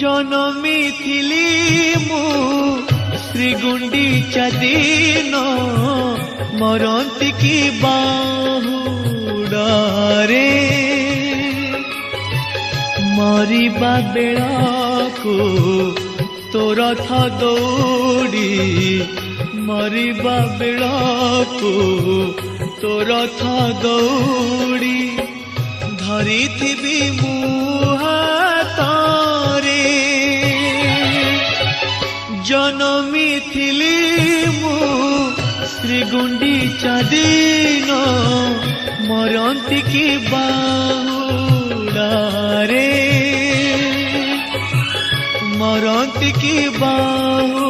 जनमी थिली मु श्रीगुंडीचा दिन मरंती की बाहुडारे मरिबा बेळाको तो रथ दौड़ी मरिबा बेळाको तो रथ दौड़ी धरी थिबी मु हातरे जनमी थिली मु श्रीगुंडीचा दिन मरंती की बाहुडारे मरंती की बाहु